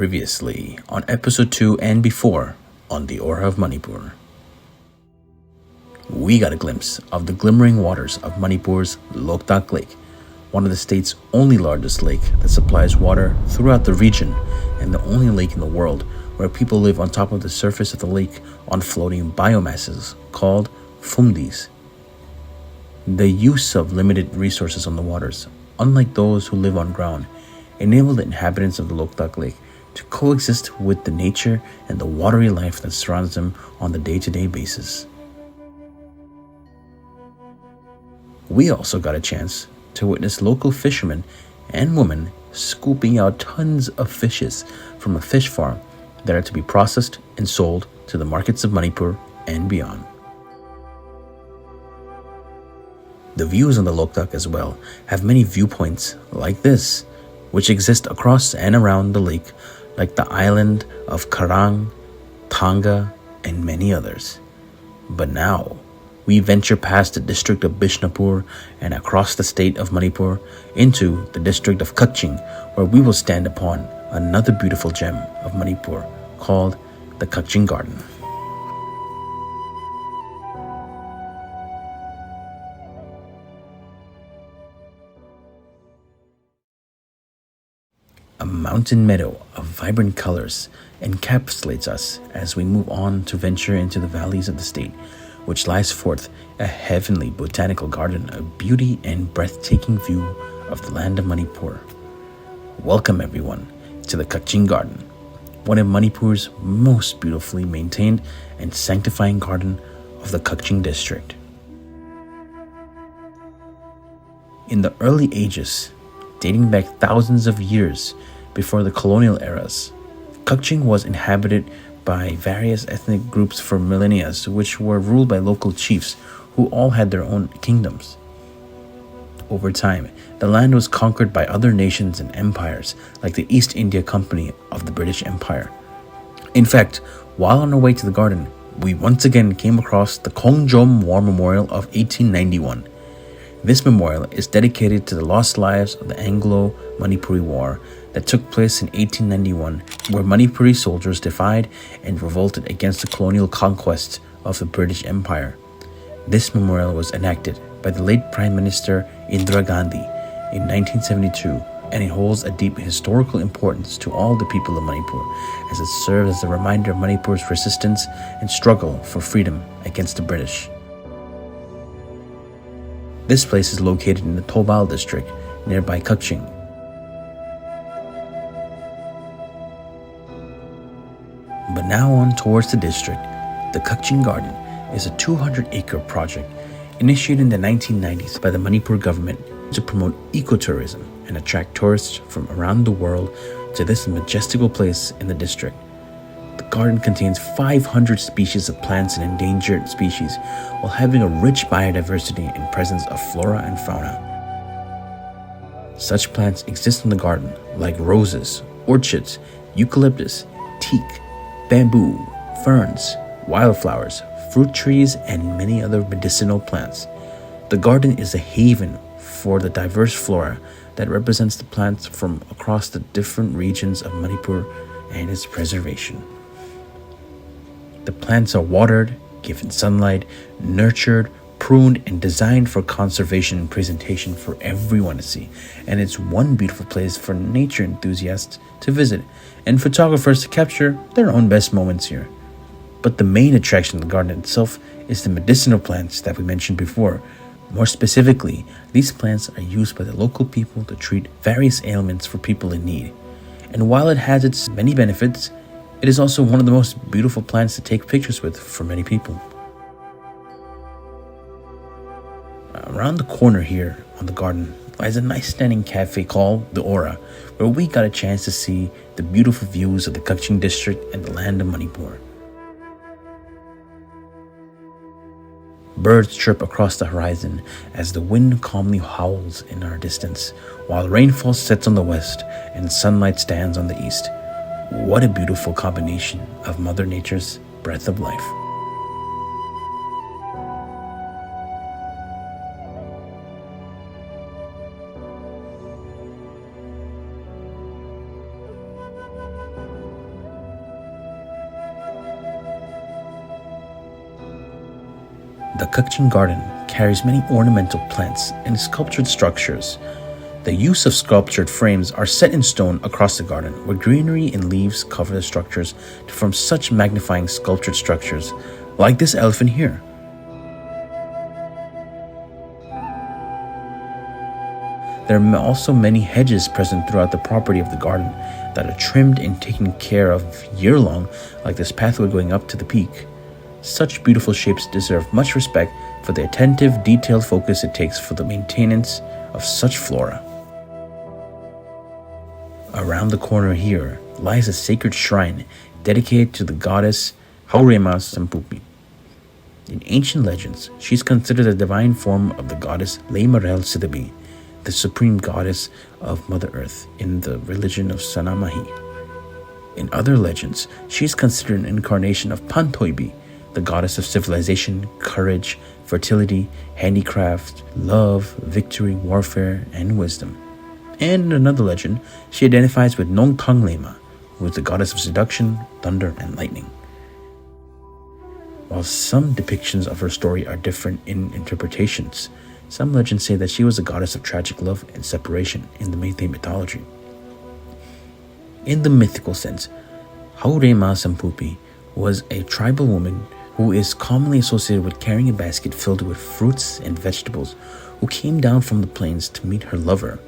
Previously on episode 2 and before on the Aura of Manipur. We got a glimpse of the glimmering waters of Manipur's Loktak Lake, one of the state's only largest lake that supplies water throughout the region and the only lake in the world where people live on top of the surface of the lake on floating biomasses called fumdis. The use of limited resources on the waters, unlike those who live on ground, enable the inhabitants of the Loktak Lake to coexist with the nature and the watery life that surrounds them on the day-to-day basis. We also got a chance to witness local fishermen and women scooping out tons of fishes from a fish farm that are to be processed and sold to the markets of Manipur and beyond. The views on the Loktak as well have many viewpoints like this, which exist across and around the lake, like the island of Karang, Tanga, and many others. But now, we venture past the district of Bishnapur and across the state of Manipur into the district of Kakching, where we will stand upon another beautiful gem of Manipur called the Kakching Garden. A mountain meadow of vibrant colors encapsulates us as we move on to venture into the valleys of the state, which lies forth a heavenly botanical garden of beauty and breathtaking view of the land of Manipur. Welcome everyone to the Kakching Garden, one of Manipur's most beautifully maintained and sanctifying garden of the Kakching district. In the early ages, dating back thousands of years before the colonial eras, Kakching was inhabited by various ethnic groups for millennia, which were ruled by local chiefs who all had their own kingdoms. Over time, the land was conquered by other nations and empires like the East India Company of the British Empire. In fact, while on our way to the garden, we once again came across the Kongjom War Memorial of 1891. This memorial is dedicated to the lost lives of the Anglo-Manipuri War that took place in 1891, where Manipuri soldiers defied and revolted against the colonial conquest of the British Empire. This memorial was enacted by the late Prime Minister Indira Gandhi in 1972, and it holds a deep historical importance to all the people of Manipur, as it serves as a reminder of Manipur's resistance and struggle for freedom against the British. This place is located in the Tobal district, nearby Kakching. But now on towards the district, the Kakching Garden is a 200-acre project initiated in the 1990s by the Manipur government to promote ecotourism and attract tourists from around the world to this majestical place in the district. The garden contains 500 species of plants and endangered species, while having a rich biodiversity and presence of flora and fauna. Such plants exist in the garden like roses, orchids, eucalyptus, teak, bamboo, ferns, wildflowers, fruit trees, and many other medicinal plants. The garden is a haven for the diverse flora that represents the plants from across the different regions of Manipur and its preservation. The plants are watered, given sunlight, nurtured, pruned, and designed for conservation and presentation for everyone to see. And it's one beautiful place for nature enthusiasts to visit and photographers to capture their own best moments here. But the main attraction of the garden itself is the medicinal plants that we mentioned before. More specifically, these plants are used by the local people to treat various ailments for people in need. And while it has its many benefits, it is also one of the most beautiful plants to take pictures with for many people. Around the corner here on the garden lies a nice standing cafe called The Aura, where we got a chance to see the beautiful views of the Kakching district and the land of Manipur. Birds chirp across the horizon as the wind calmly howls in our distance, while rainfall sets on the west and sunlight stands on the east. What a beautiful combination of Mother Nature's breath of life. The Kakching Garden carries many ornamental plants and sculptured structures. The use of sculptured frames are set in stone across the garden, where greenery and leaves cover the structures to form such magnifying sculptured structures, like this elephant here. There are also many hedges present throughout the property of the garden that are trimmed and taken care of year-long, like this pathway going up to the peak. Such beautiful shapes deserve much respect for the attentive, detailed focus it takes for the maintenance of such flora. Around the corner here lies a sacred shrine dedicated to the goddess Haurema Sampupi. In ancient legends, she is considered the divine form of the goddess Leimarel Sidabi, the supreme goddess of Mother Earth in the religion of Sanamahi. In other legends, she is considered an incarnation of Pantoibi, the goddess of civilization, courage, fertility, handicraft, love, victory, warfare, and wisdom. And in another legend, she identifies with Nong Tang Lema, who is the goddess of seduction, thunder, and lightning. While some depictions of her story are different in interpretations, some legends say that she was a goddess of tragic love and separation in the Meitei mythology. In the mythical sense, Haurema Sampupi was a tribal woman who is commonly associated with carrying a basket filled with fruits and vegetables, who came down from the plains to meet her lover.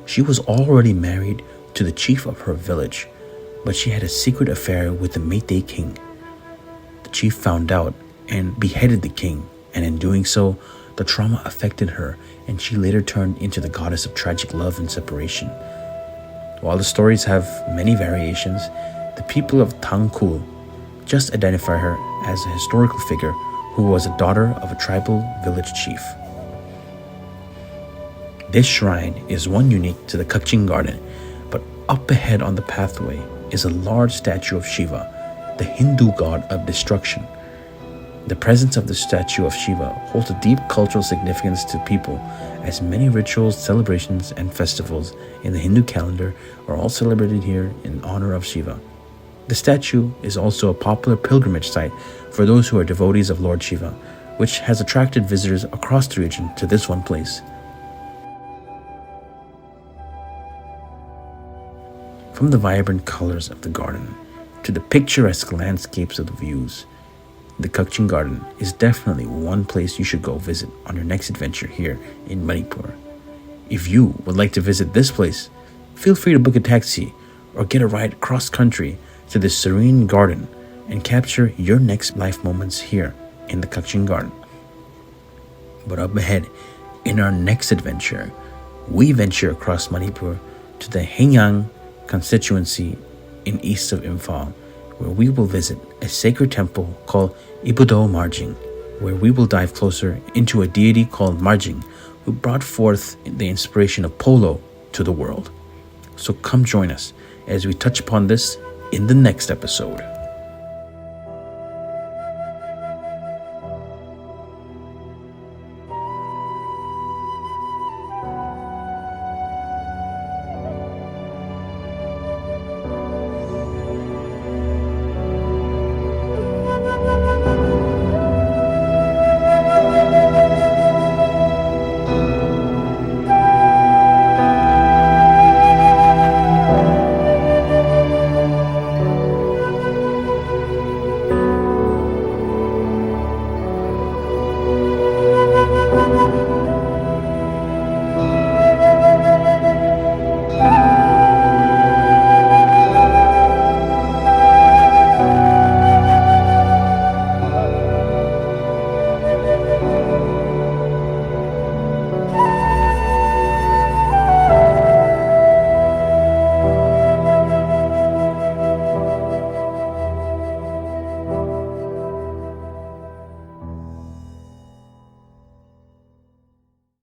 She was already married to the chief of her village, but she had a secret affair with the Meitei king. The chief found out and beheaded the king, and in doing so, the trauma affected her, and she later turned into the goddess of tragic love and separation. While the stories have many variations, the people of Tangkul just identify her as a historical figure who was a daughter of a tribal village chief. This shrine is one unique to the Kakching Garden, but up ahead on the pathway is a large statue of Shiva, the Hindu god of destruction. The presence of the statue of Shiva holds a deep cultural significance to people, as many rituals, celebrations, and festivals in the Hindu calendar are all celebrated here in honor of Shiva. The statue is also a popular pilgrimage site for those who are devotees of Lord Shiva, which has attracted visitors across the region to this one place. From the vibrant colors of the garden to the picturesque landscapes of the views, the Kakching Garden is definitely one place you should go visit on your next adventure here in Manipur. If you would like to visit this place, feel free to book a taxi or get a ride cross country to this serene garden and capture your next life moments here in the Kakching Garden. But up ahead, in our next adventure, we venture across Manipur to the Hengyang constituency in east of Imphal, where we will visit a sacred temple called Ibudo Marjing, where we will dive closer into a deity called Marjing, who brought forth the inspiration of polo to the world. So come join us as we touch upon this in the next episode.